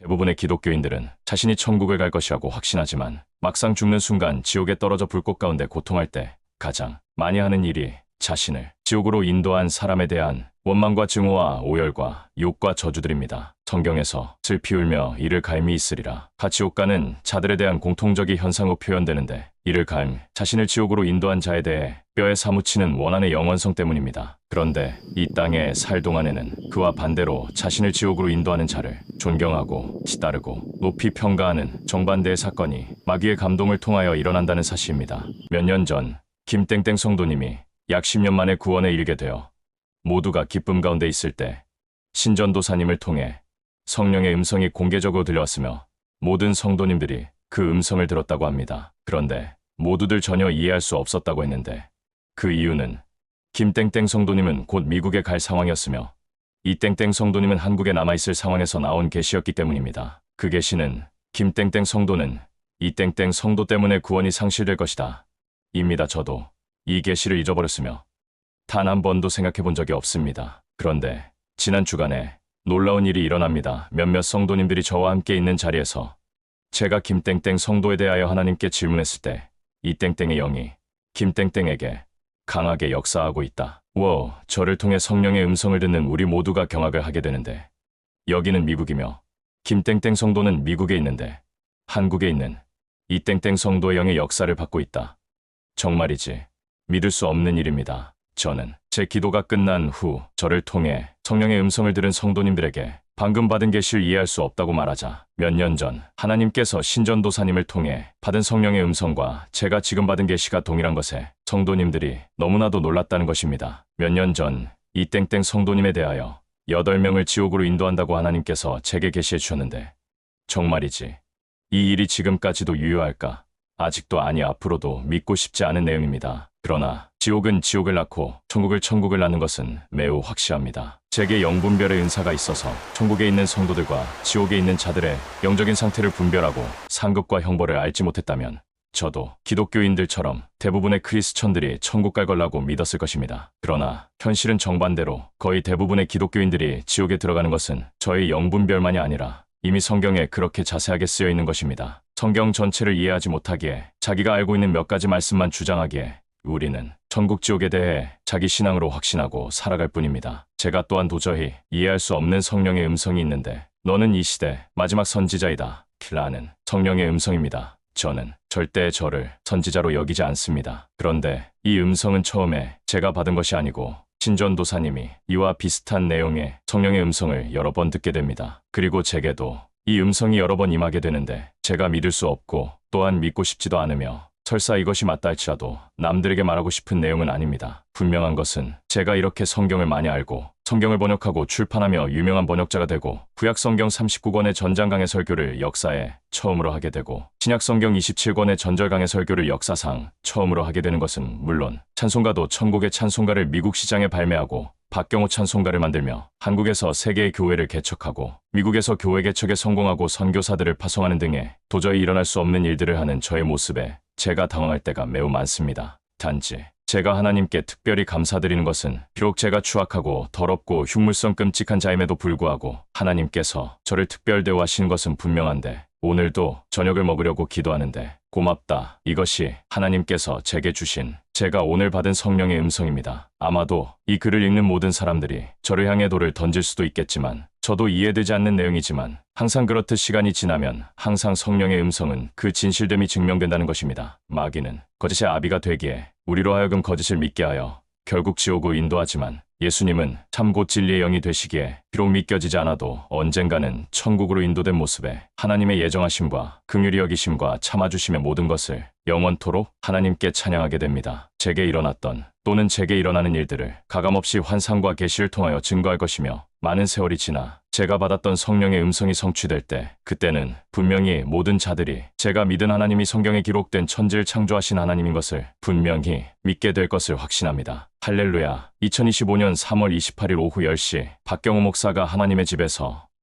대부분의 기독교인들은 자신이 천국을 갈 것이라고 확신하지만 막상 죽는 순간 지옥에 떨어져 불꽃 가운데 고통할 때 가장 많이 하는 일이 자신을 지옥으로 인도한 사람에 대한 원망과 증오와 오열과 욕과 저주들입니다. 성경에서 슬피 울며 이를 갈미 있으리라. 같이 지옥 가는 자들에 대한 공통적인 현상으로 표현되는데 이를 갈 자신을 지옥으로 인도한 자에 대해 뼈에 사무치는 원한의 영원성 때문입니다. 그런데 이 땅에 살 동안에는 그와 반대로 자신을 지옥으로 인도하는 자를 존경하고 따르고 높이 평가하는 정반대의 사건이 마귀의 감동을 통하여 일어난다는 사실입니다. 몇 년 전 김땡땡 성도님이 약 10년 만에 구원에 이르게 되어 모두가 기쁨 가운데 있을 때 신전도사님을 통해 성령의 음성이 공개적으로 들려왔으며 모든 성도님들이 그 음성을 들었다고 합니다. 그런데 모두들 전혀 이해할 수 없었다고 했는데 그 이유는 김땡땡 성도님은 곧 미국에 갈 상황이었으며 이 땡땡 성도님은 한국에 남아있을 상황에서 나온 계시였기 때문입니다. 그 계시는 김땡땡 성도는 이 땡땡 성도 때문에 구원이 상실될 것이다 입니다. 저도 이 계시를 잊어버렸으며 단 한 번도 생각해 본 적이 없습니다. 그런데 지난 주간에 놀라운 일이 일어납니다. 몇몇 성도님들이 저와 함께 있는 자리에서 제가 김땡땡 성도에 대하여 하나님께 질문했을 때 이 땡땡의 영이 김땡땡에게 강하게 역사하고 있다. 우와, 저를 통해 성령의 음성을 듣는 우리 모두가 경악을 하게 되는데 여기는 미국이며 김땡땡 성도는 미국에 있는데 한국에 있는 이 땡땡 성도의 영의 역사를 받고 있다. 정말이지 믿을 수 없는 일입니다. 저는 제 기도가 끝난 후 저를 통해 성령의 음성을 들은 성도님들에게 방금 받은 계시를 이해할 수 없다고 말하자 몇 년 전 하나님께서 신전도사님을 통해 받은 성령의 음성과 제가 지금 받은 계시가 동일한 것에 성도님들이 너무나도 놀랐다는 것입니다. 몇 년 전 이 땡땡 성도님에 대하여 8명을 지옥으로 인도한다고 하나님께서 제게 계시해 주셨는데 정말이지 이 일이 지금까지도 유효할까? 아직도 아니 앞으로도 믿고 싶지 않은 내용입니다. 그러나 지옥은 지옥을 낳고 천국을 천국을 낳는 것은 매우 확실합니다. 제게 영분별의 은사가 있어서 천국에 있는 성도들과 지옥에 있는 자들의 영적인 상태를 분별하고 상급과 형벌을 알지 못했다면 저도 기독교인들처럼 대부분의 크리스천들이 천국 갈 걸라고 믿었을 것입니다. 그러나 현실은 정반대로 거의 대부분의 기독교인들이 지옥에 들어가는 것은 저의 영분별만이 아니라 이미 성경에 그렇게 자세하게 쓰여 있는 것입니다. 성경 전체를 이해하지 못하기에 자기가 알고 있는 몇 가지 말씀만 주장하기에 우리는 천국 지옥에 대해 자기 신앙으로 확신하고 살아갈 뿐입니다. 제가 또한 도저히 이해할 수 없는 성령의 음성이 있는데 너는 이 시대 마지막 선지자이다 라는 성령의 음성입니다. 저는 절대 저를 선지자로 여기지 않습니다. 그런데 이 음성은 처음에 제가 받은 것이 아니고 신전도사님이 이와 비슷한 내용의 성령의 음성을 여러 번 듣게 됩니다. 그리고 제게도 이 음성이 여러 번 임하게 되는데 제가 믿을 수 없고 또한 믿고 싶지도 않으며 설사 이것이 맞다 할지라도 남들에게 말하고 싶은 내용은 아닙니다. 분명한 것은 제가 이렇게 성경을 많이 알고 성경을 번역하고 출판하며 유명한 번역자가 되고 구약성경 39권의 전장강의 설교를 역사에 처음으로 하게 되고 신약성경 27권의 전절강의 설교를 역사상 처음으로 하게 되는 것은 물론 찬송가도 천국의 찬송가를 미국 시장에 발매하고 박경호 찬송가를 만들며 한국에서 세 개의 교회를 개척하고 미국에서 교회 개척에 성공하고 선교사들을 파송하는 등의 도저히 일어날 수 없는 일들을 하는 저의 모습에 제가 당황할 때가 매우 많습니다. 단지 제가 하나님께 특별히 감사드리는 것은 비록 제가 추악하고 더럽고 흉물성 끔찍한 자임에도 불구하고 하나님께서 저를 특별 대우하시는 것은 분명한데 오늘도 저녁을 먹으려고 기도하는데 고맙다. 이것이 하나님께서 제게 주신 제가 오늘 받은 성령의 음성입니다. 아마도 이 글을 읽는 모든 사람들이 저를 향해 돌을 던질 수도 있겠지만 저도 이해되지 않는 내용이지만 항상 그렇듯 시간이 지나면 항상 성령의 음성은 그 진실됨이 증명된다는 것입니다. 마귀는 거짓의 아비가 되기에 우리로 하여금 거짓을 믿게 하여 결국 지옥으로 인도하지만 예수님은 참 곧 진리의 영이 되시기에 비록 믿겨지지 않아도 언젠가는 천국으로 인도된 모습에 하나님의 예정하심과 긍휼히 여기심과 참아주심의 모든 것을 영원토록 하나님께 찬양하게 됩니다. 제게 일어났던 또는 제게 일어나는 일들을 가감없이 환상과 계시를 통하여 증거할 것이며 많은 세월이 지나 제가 받았던 성령의 음성이 성취될 때 그때는 분명히 모든 자들이 제가 믿은 하나님이 성경에 기록된 천지를 창조하신 하나님인 것을 분명히 믿게 될 것을 확신합니다. 할렐루야. 2025년 3월 28일 오후 10시 박경호 목사가 하나님의 집에서